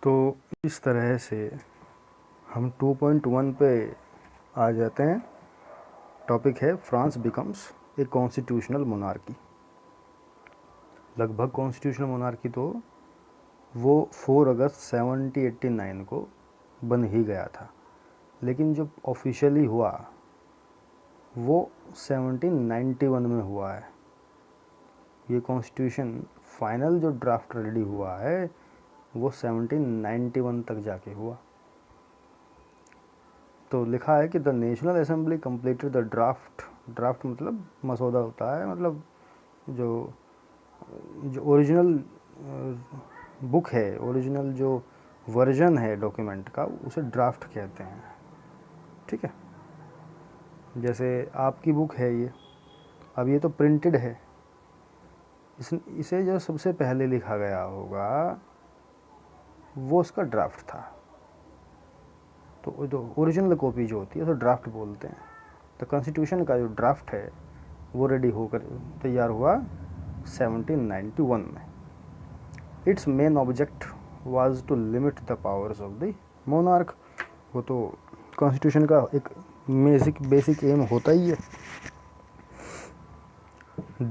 तो इस तरह से हम 2.1 पे आ जाते हैं। टॉपिक है France becomes a constitutional monarchy. लगभग कॉन्स्टिट्यूशनल मोनार्की तो वो 4 अगस्त 1789 को बन ही गया था, लेकिन जब ऑफिशियली हुआ वो 1791 में हुआ है। ये कॉन्स्टिट्यूशन फाइनल जो ड्राफ्ट रेडी हुआ है वो 1791 तक जाके हुआ। तो लिखा है कि the national assembly completed the draft मतलब मसौदा होता है, मतलब जो ओरिजिनल बुक है, ओरिजिनल जो वर्जन है डॉक्यूमेंट का, उसे ड्राफ्ट कहते हैं। ठीक है, जैसे आपकी बुक है ये, अब ये तो प्रिंटेड है, इसे जो सबसे पहले लिखा गया होगा वो उसका ड्राफ्ट था। तो जो ओरिजिनल कॉपी जो होती है उसे ड्राफ्ट बोलते हैं। तो कॉन्स्टिट्यूशन का जो ड्राफ्ट है वो रेडी होकर तैयार हुआ 1791 में। Its main object was to limit the powers of the monarch. वो तो कॉन्स्टिट्यूशन का एक बेसिक एम होता ही है।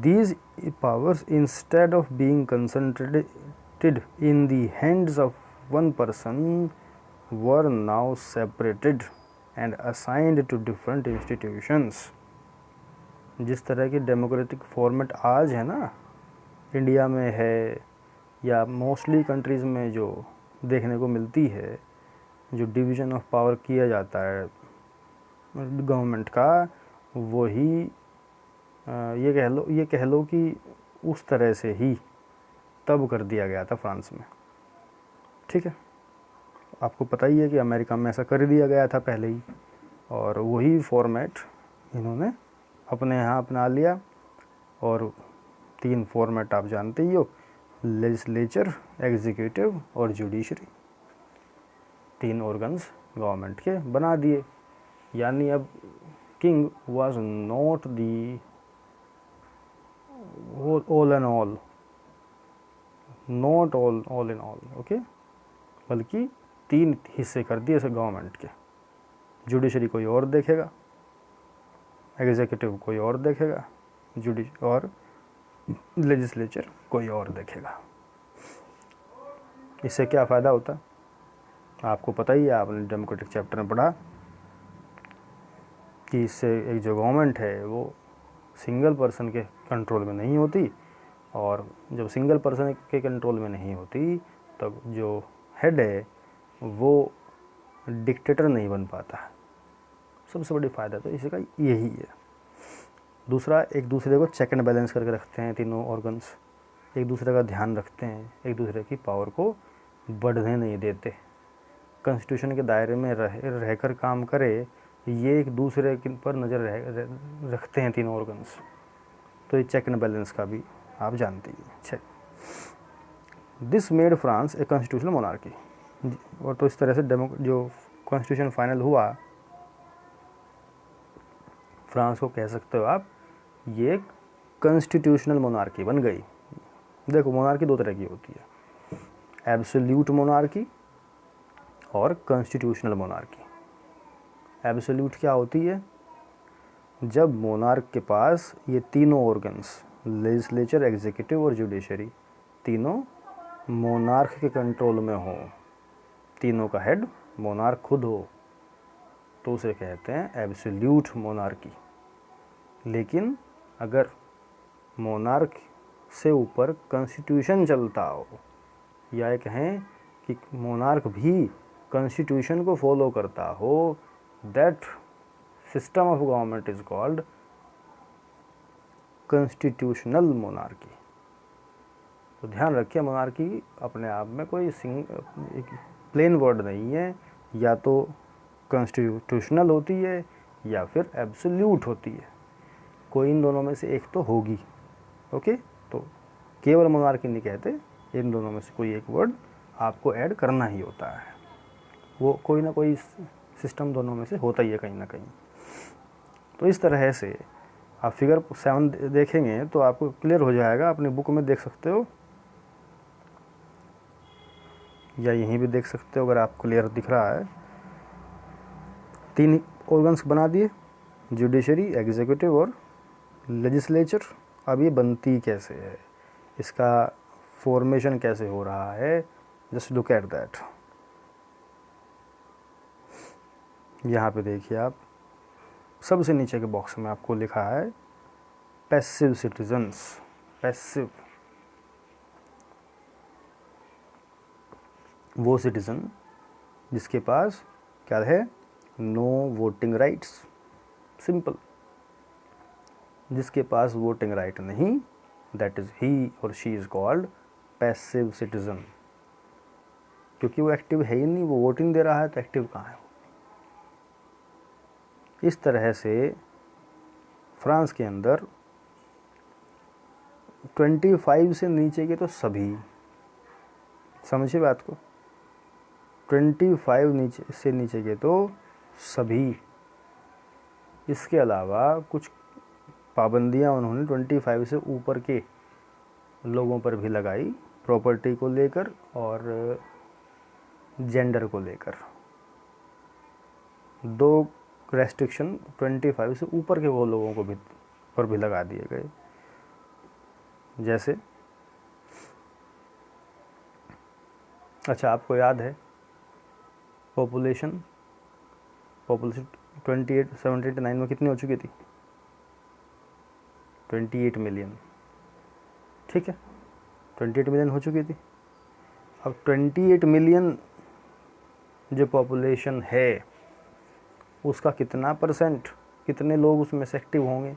These powers, instead of being concentrated in the hands of one person, were now separated and assigned to different institutions. जिस तरह की democratic format आज है ना, इंडिया में है या मोस्टली कंट्रीज़ में जो देखने को मिलती है, जो डिवीज़न ऑफ पावर किया जाता है गवर्नमेंट का, वही ये कह लो कि उस तरह से ही तब कर दिया गया था फ्रांस में। ठीक है, आपको पता ही है कि अमेरिका में ऐसा कर दिया गया था पहले ही, और वही फॉर्मेट इन्होंने अपने यहाँ अपना लिया। और 3 फॉर्मेट आप जानते ही हो, लेजिस्लेचर, एग्जीक्यूटिव और जुडिशरी। 3 ऑर्गन्स गवर्नमेंट के बना दिए। यानी अब king was not the all in all, not all in all, okay, बल्कि 3 हिस्से कर दिए इसे गवर्नमेंट के। जुडिशरी कोई और देखेगा, एग्जीक्यूटिव कोई और देखेगा, और लेजिस्लेचर कोई और देखेगा। इससे क्या फ़ायदा होता है आपको पता ही है, आपने डेमोक्रेटिक चैप्टर में पढ़ा कि इससे एक जो गवर्नमेंट है वो सिंगल पर्सन के कंट्रोल में नहीं होती, और जब सिंगल पर्सन के कंट्रोल में नहीं होती तब जो हेड है वो डिक्टेटर नहीं बन पाता है। सबसे बड़ी फ़ायदा तो इसी का यही है। दूसरा, एक दूसरे को चेक एंड बैलेंस करके रखते हैं। तीनों ऑर्गन्स एक दूसरे का ध्यान रखते हैं, एक दूसरे की पावर को बढ़ने नहीं देते। कॉन्स्टिट्यूशन के दायरे में रहकर काम करे, ये एक दूसरे पर नज़र रखते हैं तीनों ऑर्गन्स। तो ये चेक एंड बैलेंस का भी आप जानते ही हैं। This made France a constitutional monarchy. और तो इस तरह से जो कॉन्स्टिट्यूशन फाइनल हुआ, फ्रांस को कह सकते हो आप ये कॉन्स्टिट्यूशनल मोनार्की बन गई। देखो, मोनार्की 2 तरह की होती है, एब्सोल्यूट मोनार्की और कॉन्स्टिट्यूशनल मोनार्की। एब्सोल्यूट क्या होती है? जब मोनार्क के पास ये तीनों ऑर्गन्स, लेजिस्लेचर, एग्जीक्यूटिव और जुडिशरी, तीनों मोनार्क के कंट्रोल में हो, तीनों का हेड मोनार्क खुद हो, तो उसे कहते हैं एब्सोल्यूट मोनार्की। लेकिन अगर मोनार्क से ऊपर कॉन्स्टिट्यूशन चलता हो, या ये कहें कि मोनार्क भी कॉन्स्टिट्यूशन को फॉलो करता हो, that system of government is called constitutional monarchy. तो ध्यान रखिए, मोनार्की अपने आप में कोई एक प्लेन वर्ड नहीं है, या तो कॉन्स्टिट्यूशनल होती है या फिर एब्सोल्यूट होती है, कोई इन दोनों में से एक तो होगी। ओके, तो केवल मोनार्की नहीं कहते, इन दोनों में से कोई एक वर्ड आपको ऐड करना ही होता है। वो कोई ना कोई सिस्टम दोनों में से होता ही है कहीं ना कहीं। तो इस तरह से आप फिगर 7 देखेंगे तो आपको क्लियर हो जाएगा, अपनी बुक में देख सकते हो। या यहीं भी देख सकते हो अगर आपको क्लियर दिख रहा है। 3 ऑर्गन्स बना दिए, जुडिशरी, एग्जीक्यूटिव और लेजिस्लेचर। अब ये बनती कैसे है, इसका फॉर्मेशन कैसे हो रहा है, जस्ट लुक एट दैट। यहाँ पे देखिए आप, सबसे नीचे के बॉक्स में आपको लिखा है पैसिव सिटीजन्स। पैसिव, वो सिटीजन जिसके पास क्या है, नो वोटिंग राइट्स। सिंपल, जिसके पास वोटिंग राइट नहीं, दैट इज ही और she is called passive citizen. क्योंकि वो एक्टिव है ही नहीं, वो वोटिंग दे रहा है तो एक्टिव कहाँ है। इस तरह से फ्रांस के अंदर 25 से नीचे के तो सभी, समझिए बात को, 25 से नीचे के तो सभी। इसके अलावा कुछ पाबंदियां उन्होंने 25 से ऊपर के लोगों पर भी लगाई, प्रॉपर्टी को लेकर और जेंडर को लेकर। 2 रेस्ट्रिक्शन 25 से ऊपर के वो लोगों को भी पर भी लगा दिए गए। जैसे, अच्छा आपको याद है पॉपुलेशन 1979 में कितनी हो चुकी थी, 28 मिलियन, ठीक है, 28 मिलियन हो चुकी थी। अब 28 मिलियन जो पॉपुलेशन है उसका कितना परसेंट, कितने लोग उसमें से एक्टिव होंगे,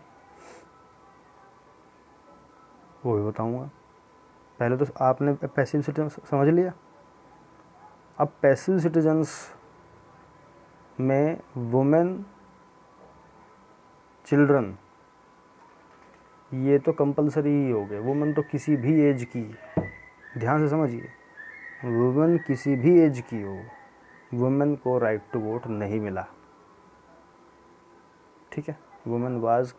वो भी बताऊंगा। पहले तो आपने पैसिव सिटीजन समझ लिया। अब पैसिव सिटीजन्स में वुमेन, चिल्ड्रन, ये तो कंपलसरी ही हो गए। वुमेन तो किसी भी एज की, ध्यान से समझिए, वुमेन किसी भी एज की हो, वुमेन को राइट टू वोट नहीं मिला, ठीक है। Women was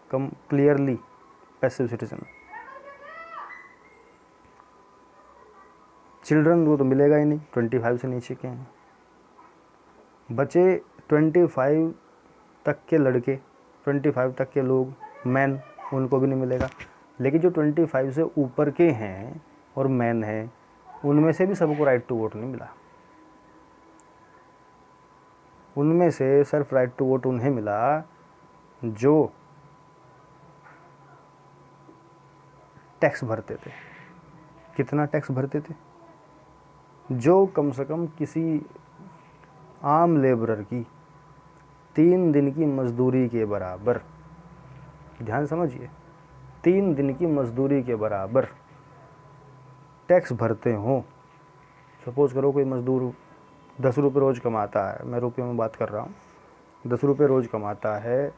clearly passive citizen. Children को तो मिलेगा ही नहीं, 25 से नीचे के हैं। बचे 25 तक के लड़के, 25 तक के लोग, मैन, उनको भी नहीं मिलेगा। लेकिन जो 25 से ऊपर के हैं और मैन हैं, उनमें से भी सबको राइट टू वोट नहीं मिला। उनमें से सिर्फ राइट टू वोट उन्हें मिला जो टैक्स भरते थे। कितना टैक्स भरते थे, जो कम से कम किसी आम लेबरर की 3 दिन की मजदूरी के बराबर, ध्यान समझिए, 3 दिन की मजदूरी के बराबर टैक्स भरते हों। सपोज करो कोई मजदूर 10 रुपये रोज़ कमाता है, मैं रुपये में बात कर रहा हूँ, 10 रुपये रोज़ कमाता है,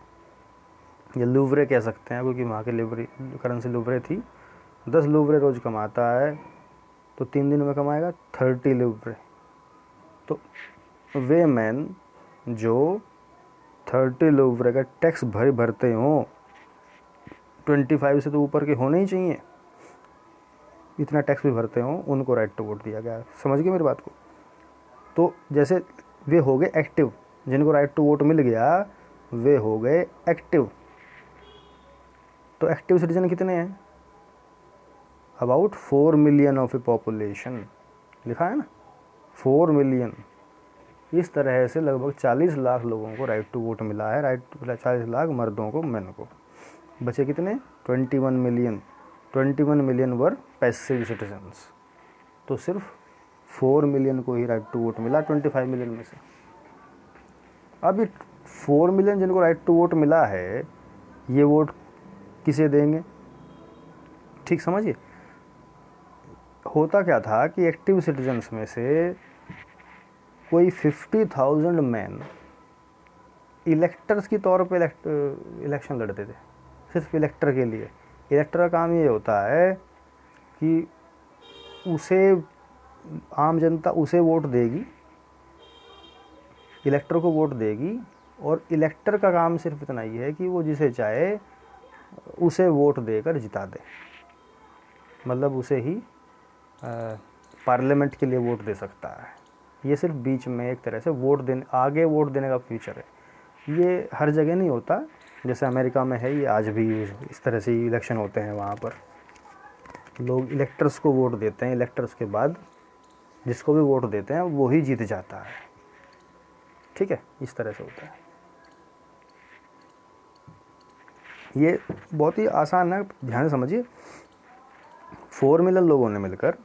या लुवरे कह सकते हैं क्योंकि वहाँ की करेंसी लुवरे थी। 10 लुवरे रोज़ कमाता है तो 3 दिन में कमाएगा 30 लुवरे। तो वे मैन जो 30 लुवरे का टैक्स भरते हों, 25 से तो ऊपर के होने ही चाहिए, इतना टैक्स भी भरते हों, उनको राइट टू वोट दिया गया। समझ गए मेरी बात को। तो जैसे वे हो गए एक्टिव, जिनको राइट टू वोट मिल गया वे हो गए एक्टिव। तो एक्टिव सिटीजन कितने हैं, about 4 million of A population, लिखा है ना 4 मिलियन। इस तरह से लगभग 40 लाख लोगों को राइट टू वोट मिला है, 40 लाख मर्दों को, मैन को। बचे कितने, 21 मिलियन। 21 मिलियन वर पैसिव सिटीजन्स। तो सिर्फ 4 मिलियन को ही राइट टू वोट मिला 25 मिलियन में से। अब ये 4 मिलियन जिनको राइट टू वोट मिला है, ये वोट किसे देंगे, ठीक समझिए। होता क्या था कि एक्टिव सिटीजन्स में से कोई 50,000 मैन इलेक्टर्स के तौर पे इलेक्शन लड़ते थे, सिर्फ इलेक्टर के लिए। इलेक्टर का काम ये होता है कि उसे आम जनता उसे वोट देगी, इलेक्टर को वोट देगी, और इलेक्टर का काम सिर्फ इतना ही है कि वो जिसे चाहे उसे वोट देकर जिता दे, मतलब उसे ही पार्लियामेंट के लिए वोट दे सकता है। ये सिर्फ बीच में एक तरह से वोट देने, आगे वोट देने का फीचर है। ये हर जगह नहीं होता, जैसे अमेरिका में है, ये आज भी इस तरह से इलेक्शन होते हैं। वहाँ पर लोग इलेक्टर्स को वोट देते हैं, इलेक्टर्स के बाद जिसको भी वोट देते हैं वो ही जीत जाता है। ठीक है, इस तरह से होता है। ये बहुत ही आसान है, ध्यान से समझिए। 4 मिलियन लोगों ने मिलकर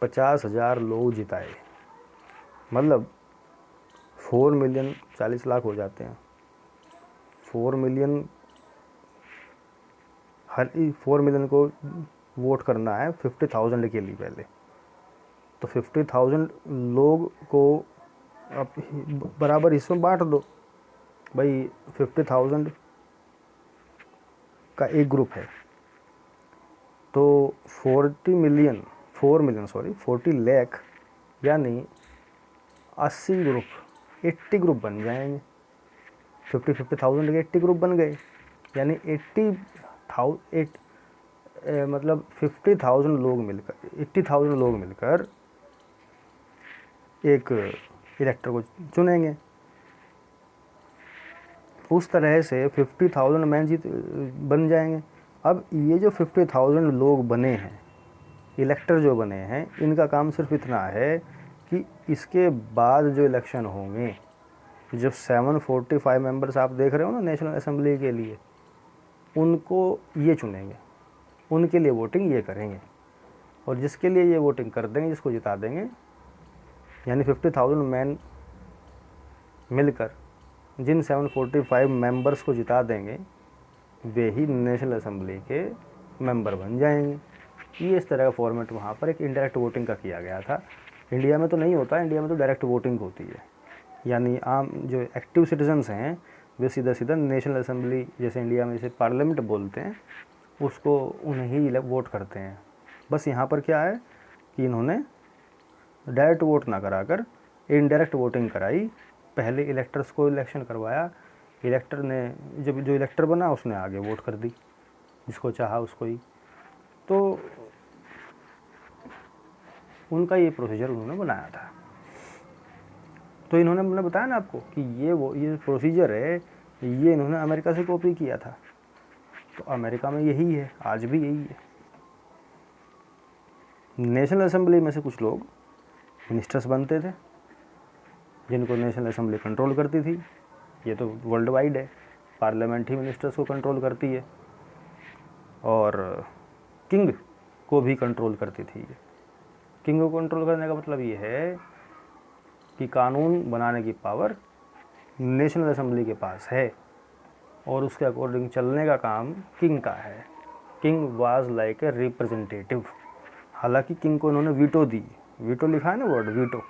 50,000 लोग जिताए, मतलब 4 मिलियन 40 लाख हो जाते हैं। 4 मिलियन, हर 4 मिलियन को वोट करना है 50,000 के लिए पहले, तो 50,000 लोग को आप बराबर हिस्सों में बांट दो भाई। 50,000 का एक ग्रुप है, तो 40 लाख यानी 80 ग्रुप, 80 ग्रुप बन जाएंगे। 50,000 के 80 ग्रुप बन गए, यानी 50,000 लोग मिलकर एक इलेक्टर को चुनेंगे। उस तरह से 50,000 मैन जीत बन जाएंगे। अब ये जो 50,000 लोग बने हैं, इलेक्टर जो बने हैं, इनका काम सिर्फ इतना है कि इसके बाद जो इलेक्शन होंगे, जो 745 मेंबर्स आप देख रहे हो ना नेशनल असेंबली के लिए, उनको ये चुनेंगे, उनके लिए वोटिंग ये करेंगे। और जिसके लिए ये वोटिंग कर देंगे, जिसको जिता देंगे, यानी 50,000 मैन मिलकर जिन 745 मेंबर्स को जिता देंगे, वे ही नेशनल असेंबली के मेंबर बन जाएंगे। ये इस तरह का फॉर्मेट वहाँ पर एक इनडायरेक्ट वोटिंग का किया गया था। इंडिया में तो नहीं होता, इंडिया में तो डायरेक्ट वोटिंग होती है, यानी आम जो एक्टिव सिटीजन्स हैं वे सीधा सीधा नेशनल असेंबली, जैसे इंडिया में जैसे पार्लियामेंट बोलते हैं, उसको उन्हें ही वोट करते हैं। बस यहाँ पर क्या है कि इन्होंने डायरेक्ट वोट ना कराकर इनडायरेक्ट वोटिंग कराई। पहले इलेक्टर्स को इलेक्शन करवाया, इलेक्टर ने जो इलेक्टर बना उसने आगे वोट कर दी, जिसको चाहा उसको ही। तो उनका ये प्रोसीजर उन्होंने बनाया था। तो इन्होंने, मैंने बताया ना आपको कि ये प्रोसीजर है, ये इन्होंने अमेरिका से कॉपी किया था। तो अमेरिका में यही है, आज भी यही है। नेशनल असेंबली में से कुछ लोग मिनिस्टर्स बनते थे, जिनको नेशनल असेंबली कंट्रोल करती थी। ये तो वर्ल्ड वाइड है, पार्लियामेंट ही मिनिस्टर्स को कंट्रोल करती है, और किंग को भी कंट्रोल करती थी। किंग को कंट्रोल करने का मतलब ये है कि कानून बनाने की पावर नेशनल असेंबली के पास है, और उसके अकॉर्डिंग चलने का काम किंग का है। King was like a representative. हालांकि किंग को इन्होंने वीटो दी, वीटो लिखा है ना वर्ड वीटो,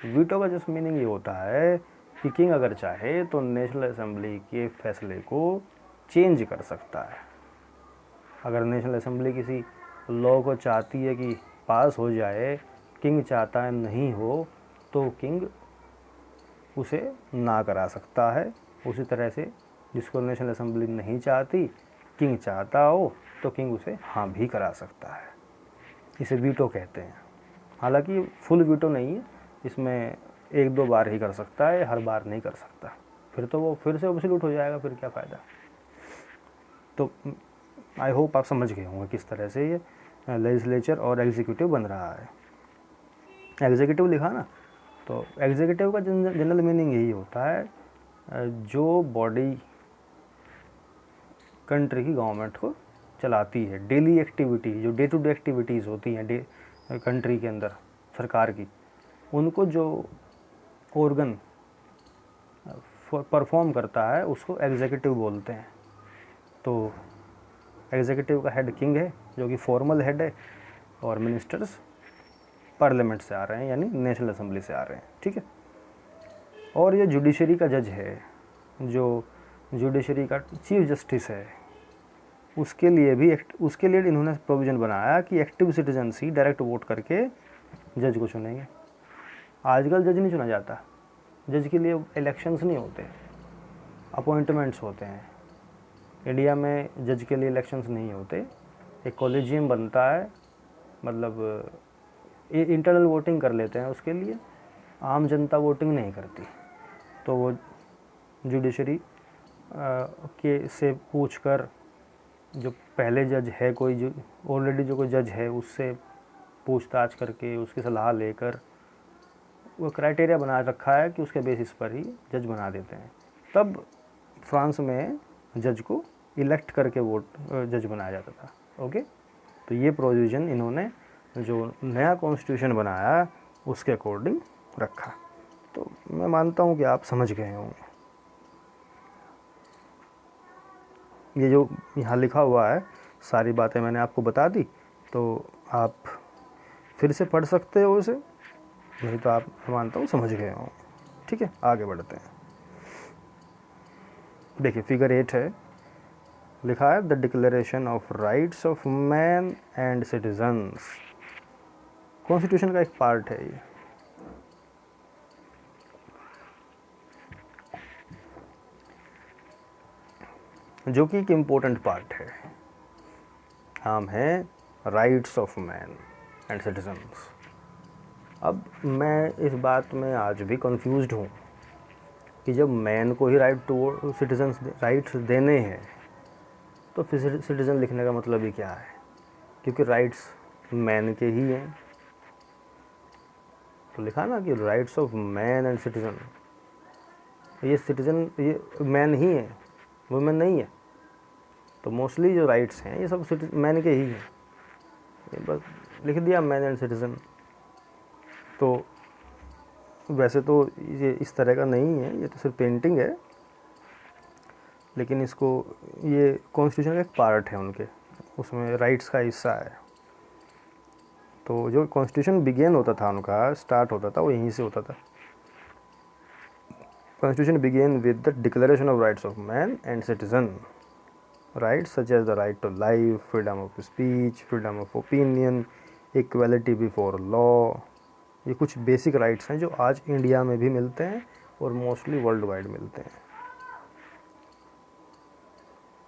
वीटो का जस्ट मीनिंग ये होता है कि किंग अगर चाहे तो नेशनल असेंबली के फैसले को चेंज कर सकता है। अगर नेशनल असेंबली किसी लॉ को चाहती है कि पास हो जाए, किंग चाहता है नहीं हो, तो किंग उसे ना करा सकता है। उसी तरह से जिसको नेशनल असेंबली नहीं चाहती, किंग चाहता हो, तो किंग उसे हाँ भी करा सकता है। इसे वीटो कहते हैं। हालांकि फुल वीटो नहीं है, इसमें 1-2 बार ही कर सकता है, हर बार नहीं कर सकता, फिर तो वो फिर से एब्सोल्यूट हो जाएगा, फिर क्या फ़ायदा। तो आई होप आप समझ गए होंगे किस तरह से ये लेजिस्लेचर और एग्जीक्यूटिव बन रहा है। एग्जीक्यूटिव लिखा ना, तो एग्जीक्यूटिव का जनरल मीनिंग यही होता है, जो बॉडी कंट्री की गवर्नमेंट को चलाती है। डेली एक्टिविटी, जो डे टू डे एक्टिविटीज़ होती हैं कंट्री के अंदर सरकार की, उनको जो ऑर्गन परफॉर्म करता है उसको एग्जीक्यूटिव बोलते हैं। तो एग्जीक्यूटिव का हेड किंग है, जो कि फॉर्मल हेड है, और मिनिस्टर्स पार्लियामेंट से आ रहे हैं, यानी नेशनल असेंबली से आ रहे हैं। ठीक है। और ये जुडिशरी का जज है, जो जुडिशरी का चीफ जस्टिस है, उसके लिए इन्होंने प्रोविज़न बनाया कि एक्टिव सिटीजन्स ही डायरेक्ट वोट करके जज को चुनेंगे। आजकल जज नहीं चुना जाता, जज के लिए इलेक्शंस नहीं होते, अपॉइंटमेंट्स होते हैं। इंडिया में जज के लिए इलेक्शंस नहीं होते, एक कॉलेजियम बनता है, मतलब ये इंटरनल वोटिंग कर लेते हैं उसके लिए, आम जनता वोटिंग नहीं करती। तो वो जुडिशरी के से पूछकर, जो पहले जज है कोई, जो ऑलरेडी जो कोई जज है उससे पूछताछ करके उसकी सलाह लेकर वो क्राइटेरिया बना रखा है कि उसके बेसिस पर ही जज बना देते हैं। तब फ्रांस में जज को इलेक्ट करके वोट जज बनाया जाता था। ओके, तो ये प्रोविज़न इन्होंने जो नया कॉन्स्टिट्यूशन बनाया उसके अकॉर्डिंग रखा। तो मैं मानता हूँ कि आप समझ गए होंगे। ये जो यहाँ लिखा हुआ है सारी बातें मैंने आपको बता दी, तो आप फिर से पढ़ सकते हो उसे, नहीं तो आप मानता हूँ समझ गए हों। ठीक है, आगे बढ़ते हैं। देखिए फिगर 8 है, लिखा है the declaration of rights of man and citizens. Constitution का एक पार्ट है ये। जो कि एक इम्पोर्टेंट पार्ट है। नाम है rights of man and citizens. अब मैं इस बात में आज भी कंफ्यूज्ड हूँ कि जब मैन को ही राइट टू सिटीजन्स राइट्स देने हैं तो फिर सिटीज़न लिखने का मतलब ही क्या है, क्योंकि राइट्स मैन के ही हैं। तो लिखा ना कि rights of man and citizen, ये सिटीज़न ये मैन ही है, वुमेन नहीं है। तो मोस्टली जो राइट्स हैं ये सब मैन के ही हैं, ये बस लिख दिया मैन एंड सिटीज़न। तो वैसे तो ये इस तरह का नहीं है, ये तो सिर्फ पेंटिंग है, लेकिन इसको ये कॉन्स्टिट्यूशन का एक पार्ट है उनके, उसमें राइट्स का हिस्सा है। तो जो कॉन्स्टिट्यूशन बिगेन होता था उनका, स्टार्ट होता था, वो यहीं से होता था। Constitution began with the declaration of rights of man and citizen, rights such as the right to life, freedom of speech, freedom of opinion, equality before law. ये कुछ बेसिक राइट्स हैं जो आज इंडिया में भी मिलते हैं और मोस्टली वर्ल्ड वाइड मिलते हैं।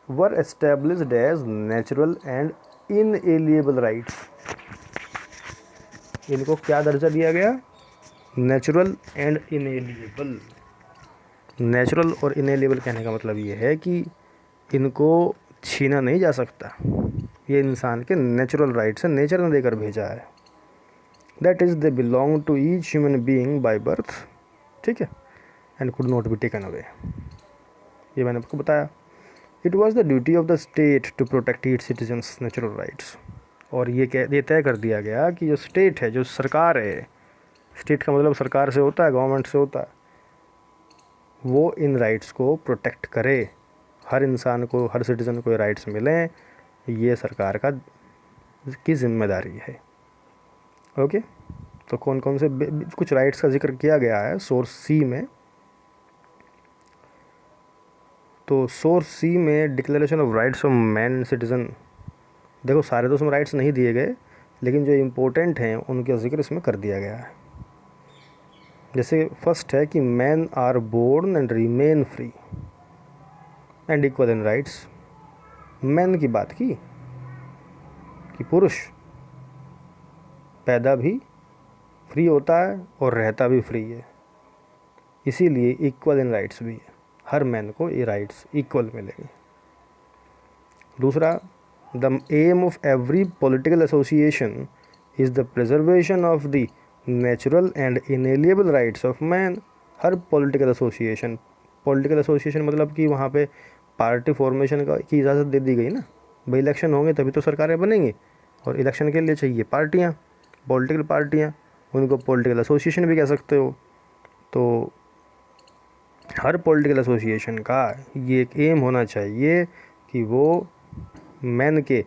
Were established as natural and inalienable rights. इनको क्या दर्जा दिया गया? Natural and इनएलिएबल। नेचुरल और इनएलिएबल कहने का मतलब ये है कि इनको छीना नहीं जा सकता, ये इंसान के नेचुरल राइट्स है, नेचर ने देकर भेजा है। That is they belong to each human being by birth, ठीक है, and could not be taken away. ये मैंने आपको बताया। It was the duty of the state to protect its citizens natural rights. और ये तय कर दिया गया कि जो स्टेट है, जो सरकार है, स्टेट का मतलब सरकार से होता है, गवर्नमेंट से होता है, वो इन राइट्स को प्रोटेक्ट करे, हर इंसान को, हर सिटीज़न को ये राइट्स मिलें, ये सरकार की जिम्मेदारी है। ओके, तो कौन कौन से कुछ राइट्स का जिक्र किया गया है सोर्स सी में। तो सोर्स सी में declaration of rights of man citizen, देखो सारे तो उसमें राइट्स नहीं दिए गए, लेकिन जो इम्पोर्टेंट हैं उनका जिक्र इसमें कर दिया गया है। जैसे फर्स्ट है कि man are born and remain free and equal in rights. Man की बात की कि पुरुष पैदा भी फ्री होता है और रहता भी फ्री है, इसीलिए इक्वल इन राइट्स भी है, हर मैन को ये राइट्स इक्वल मिलेंगे। दूसरा, the aim of every political association is the preservation of the natural and inalienable rights of man. हर पॉलिटिकल एसोसिएशन मतलब कि वहाँ पे पार्टी फॉर्मेशन की इजाज़त दे दी गई ना, भाई इलेक्शन होंगे तभी तो सरकारें बनेंगी, और इलेक्शन के लिए चाहिए पार्टियाँ, पॉलिटिकल पार्टियाँ, उनको पॉलिटिकल एसोसिएशन भी कह सकते हो। तो हर पॉलिटिकल एसोसिएशन का ये एक एम होना चाहिए कि वो मैन के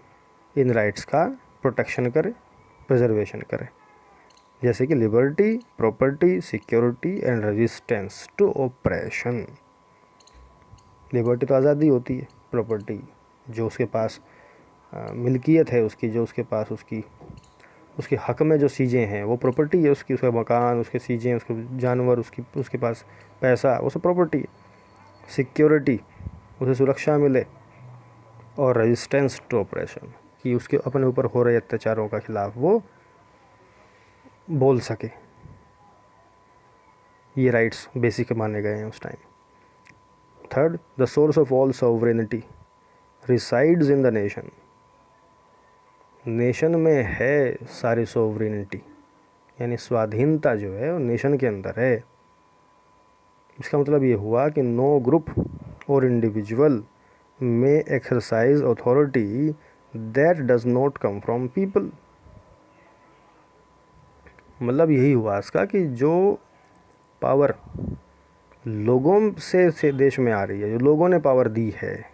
इन राइट्स का प्रोटेक्शन करे, प्रिजर्वेशन करे, जैसे कि liberty, property, security and resistance to operation. Liberty तो आज़ादी होती है, प्रॉपर्टी जो उसके पास मिल्कियत है उसकी, जो उसके पास उसके हक में जो चीज़ें हैं वो प्रॉपर्टी है उसकी, उसका मकान, उसके चीज़ें, उसके जानवर, उसके पास पैसा, वो सब प्रॉपर्टी है। सिक्योरिटी, उसे सुरक्षा मिले, और रेजिस्टेंस टू ऑपरेशन, कि उसके अपने ऊपर हो रहे अत्याचारों का खिलाफ वो बोल सके, ये राइट्स बेसिक माने गए हैं उस time. Third, the source of all sovereignty resides in the nation. Nation में है सारी सॉवरेनिटी, यानी स्वाधीनता जो है वो नेशन के अंदर है। इसका मतलब ये हुआ कि नो ग्रुप और इंडिविजुअल में exercise authority that does not come from people. मतलब यही हुआ इसका कि जो पावर लोगों से देश में आ रही है, जो लोगों ने पावर दी है,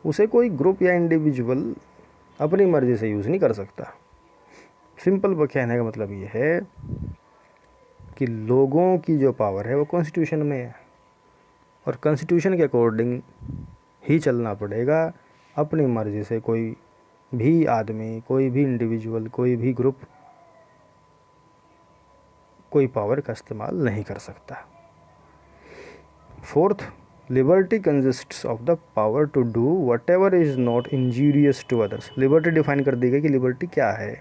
उसे कोई ग्रुप या इंडिविजुअल अपनी मर्जी से यूज़ नहीं कर सकता। सिंपल कहने का मतलब ये है कि लोगों की जो पावर है वो कॉन्स्टिट्यूशन में है, और कॉन्स्टिट्यूशन के अकॉर्डिंग ही चलना पड़ेगा। अपनी मर्जी से कोई भी आदमी, कोई भी इंडिविजुअल, कोई भी ग्रुप कोई पावर का इस्तेमाल नहीं कर सकता। Fourth, liberty consists of the power to do whatever is not injurious to others. Liberty define कर दी गई कि लिबर्टी क्या है।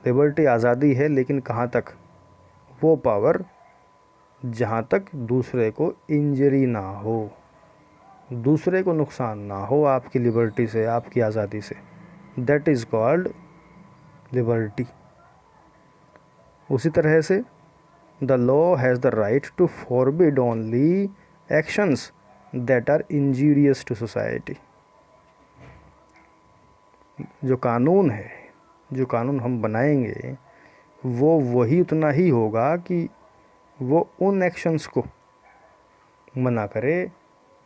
लिबर्टी आज़ादी है, लेकिन कहाँ तक? वो पावर जहाँ तक दूसरे को इंजरी ना हो, दूसरे को नुकसान ना हो आपकी लिबर्टी से, आपकी आज़ादी से, दैट इज़ कॉल्ड लिबर्टी। उसी तरह से the law has the right to forbid only actions that are injurious to society. जो कानून है, जो कानून हम बनाएंगे, वो वही उतना ही होगा कि वो उन एक्शंस को मना करे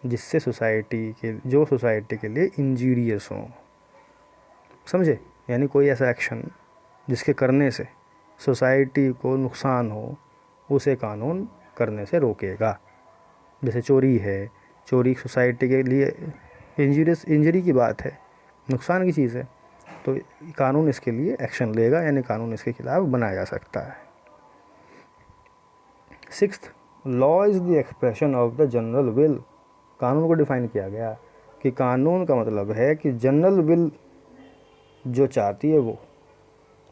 जिससे जो सोसाइटी के लिए इंजीरियस हो। समझे? यानी कोई ऐसा एक्शन जिसके करने से सोसाइटी को नुकसान हो, उसे कानून करने से रोकेगा। जैसे चोरी है, चोरी सोसाइटी के लिए इंजरी की बात है, नुकसान की चीज़ है, तो कानून इसके लिए एक्शन लेगा, यानी कानून इसके खिलाफ बनाया जा सकता है। Sixth, law is the expression of the general will. कानून को डिफाइन किया गया कि कानून का मतलब है कि जनरल विल जो चाहती है वो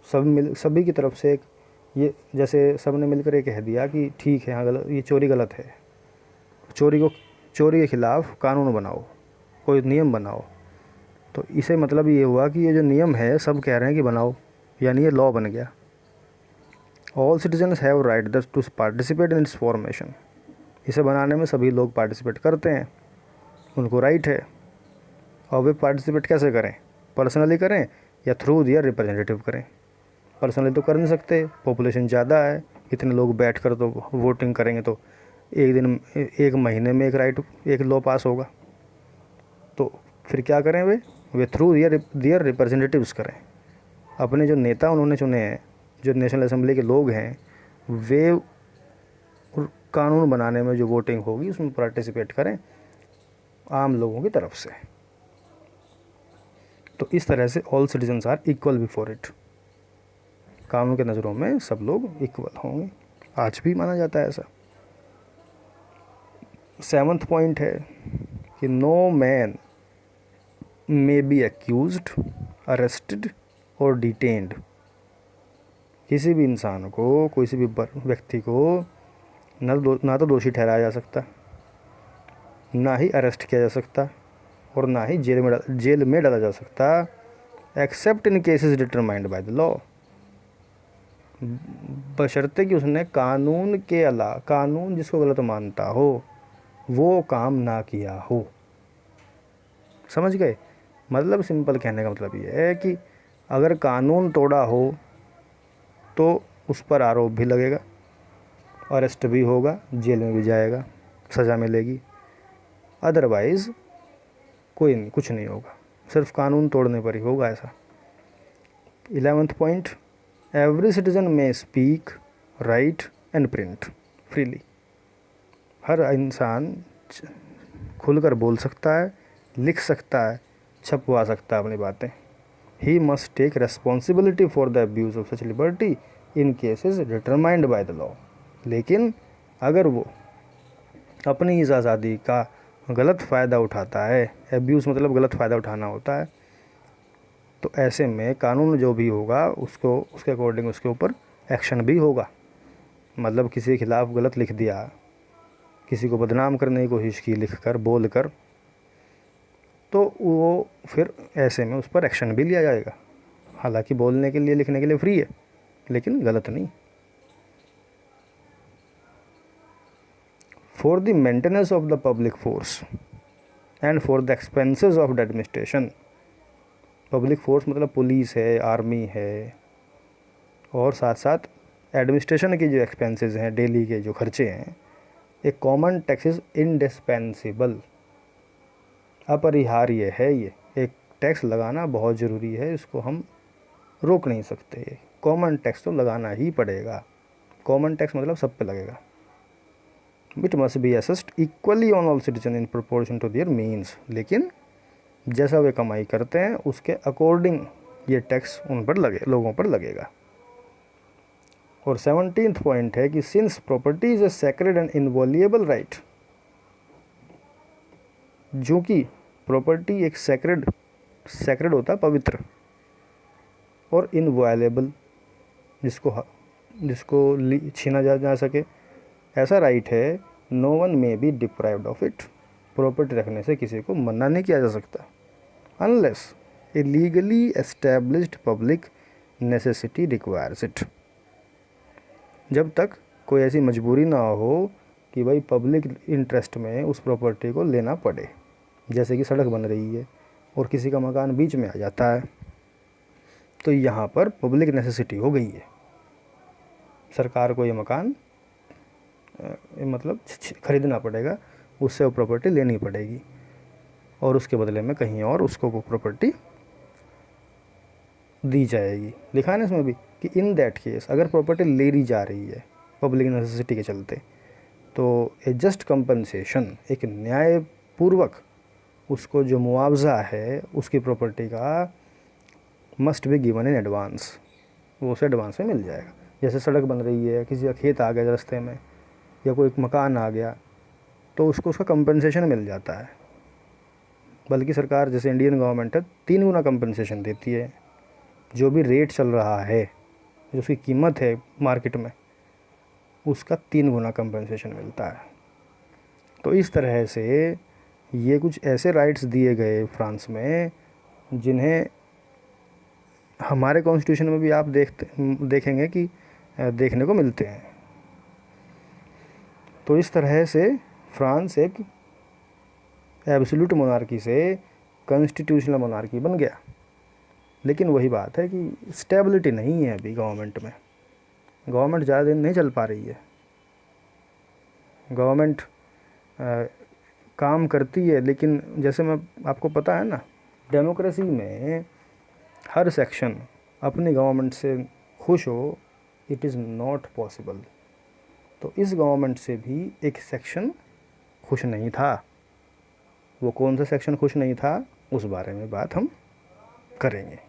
सभी की तरफ से एक, ये जैसे सब ने मिलकर ये कह दिया कि ठीक है, हाँ गलत, ये चोरी गलत है, चोरी के खिलाफ कानून बनाओ, कोई नियम बनाओ। तो इसे मतलब ये हुआ कि ये जो नियम है सब कह रहे हैं कि बनाओ, यानी ये लॉ बन गया। All citizens have right to participate in its formation. इसे बनाने में सभी लोग पार्टिसिपेट करते हैं, उनको राइट है। और वे पार्टिसिपेट कैसे करें? पर्सनली करें या थ्रू दियर रिप्रेजेंटेटिव करें। पर्सनली तो कर नहीं सकते, पॉपुलेशन ज़्यादा है, इतने लोग बैठ कर तो वोटिंग करेंगे तो एक महीने में एक लॉ पास होगा। तो फिर क्या करें? वे थ्रू दियर रिप्रेजेंटेटिव्स करें। अपने जो नेता उन्होंने चुने हैं, जो नेशनल असेंबली के लोग हैं, वे कानून बनाने में जो वोटिंग होगी उसमें पार्टिसिपेट करें आम लोगों की तरफ से। तो इस तरह से all citizens are equal before it. कानून के नज़रों में सब लोग इक्वल होंगे, आज भी माना जाता है ऐसा। 7th पॉइंट है कि no man may be accused, arrested और डिटेन्ड। किसी भी इंसान को, किसी भी व्यक्ति को ना तो दोषी ठहराया जा सकता, ना ही अरेस्ट किया जा सकता, और ना ही जेल में डाला जा सकता, accept in cases determined by the law, बशर्ते कि उसने कानून जिसको गलत मानता हो वो काम ना किया हो। समझ गए? मतलब सिंपल कहने का मतलब ये है कि अगर कानून तोड़ा हो तो उस पर आरोप भी लगेगा, अरेस्ट भी होगा, जेल में भी जाएगा, सज़ा मिलेगी। अदरवाइज़ कुछ नहीं होगा, सिर्फ कानून तोड़ने पर ही होगा ऐसा। 11th point, every citizen may speak, write and print freely. हर इंसान खुलकर बोल सकता है, लिख सकता है, छपवा सकता है अपनी बातें। He must take responsibility for the abuse of such liberty in cases determined by the law. लेकिन अगर वो अपनी इस आज़ादी का गलत फ़ायदा उठाता है, एब्यूज़ मतलब गलत फ़ायदा उठाना होता है, तो ऐसे में कानून जो भी होगा उसको उसके अकॉर्डिंग उसके ऊपर एक्शन भी होगा। मतलब किसी के खिलाफ़ गलत लिख दिया, किसी को बदनाम करने की कोशिश की लिख कर बोल कर, तो वो फिर ऐसे में उस पर एक्शन भी लिया जाएगा। हालांकि बोलने के लिए लिखने के लिए फ्री है, लेकिन गलत नहीं। For the maintenance of the public force and for the expenses of the administration. Public force मतलब पुलिस है, आर्मी है, और साथ साथ एडमिनिस्ट्रेशन के जो एक्सपेंसेस हैं, डेली के जो खर्चे हैं, एक कॉमन टैक्स इज इंडिस्पेंसिबल, अपरिहार्य है। ये एक टैक्स लगाना बहुत ज़रूरी है, इसको हम रोक नहीं सकते। कॉमन टैक्स तो लगाना ही पड़ेगा। कॉमन टैक्स मतलब सब पे लगेगा। It must be assessed equally on all citizen in proportion to their means. लेकिन जैसा वे कमाई करते हैं उसके अकॉर्डिंग ये टैक्स उन पर लगे, लोगों पर लगेगा। और 17th पॉइंट है कि since property is a sacred and inviolable right, जो कि प्रॉपर्टी एक सैक्रेड होता है, पवित्र, और इनवॉल्युएबल, जिसको छीना जा सके, ऐसा राइट है। No one may be deprived of it. Property रखने से किसी को मना नहीं किया जा सकता unless a legally established public necessity requires it. जब तक कोई ऐसी मजबूरी ना हो कि भाई पब्लिक इंटरेस्ट में उस प्रॉपर्टी को लेना पड़े। जैसे कि सड़क बन रही है और किसी का मकान बीच में आ जाता है, तो यहाँ पर पब्लिक नेसेसिटी हो गई है। सरकार को ये मकान मतलब ख़रीदना पड़ेगा, उससे वो प्रॉपर्टी लेनी पड़ेगी, और उसके बदले में कहीं और उसको वो प्रॉपर्टी दी जाएगी। लिखा है ना इसमें भी कि इन दैट केस, अगर प्रॉपर्टी ले ली जा रही है पब्लिक नेसेसिटी के चलते, तो ए जस्ट कंपनसेशन, एक न्यायपूर्वक उसको जो मुआवजा है उसकी प्रॉपर्टी का, must be given in advance, वो उसे एडवांस में मिल जाएगा। जैसे सड़क बन रही है, किसी का खेत आ गया रास्ते में, या कोई मकान आ गया, तो उसको उसका कंपनसेशन मिल जाता है। बल्कि सरकार, जैसे इंडियन गवर्नमेंट है, 3 गुना कंपनसेशन देती है। जो भी रेट चल रहा है, जो उसकी कीमत है मार्केट में, उसका 3 गुना कंपनसेशन मिलता है। तो इस तरह से ये कुछ ऐसे राइट्स दिए गए फ्रांस में, जिन्हें हमारे कॉन्स्टिट्यूशन में भी आप देखेंगे कि देखने को मिलते हैं। तो इस तरह से फ्रांस एक एब्सोल्यूट मोनार्की से कॉन्स्टिट्यूशनल मोनार्की बन गया। लेकिन वही बात है कि स्टेबिलिटी नहीं है अभी गवर्नमेंट में। गवर्नमेंट ज़्यादा दिन नहीं चल पा रही है। गवर्नमेंट काम करती है, लेकिन जैसे मैं आपको पता है ना, डेमोक्रेसी में हर सेक्शन अपनी गवर्नमेंट से खुश हो, इट इज़ नॉट पॉसिबल। तो इस गवर्नमेंट से भी एक सेक्शन खुश नहीं था। वो कौन सा सेक्शन खुश नहीं था, उस बारे में बात हम करेंगे।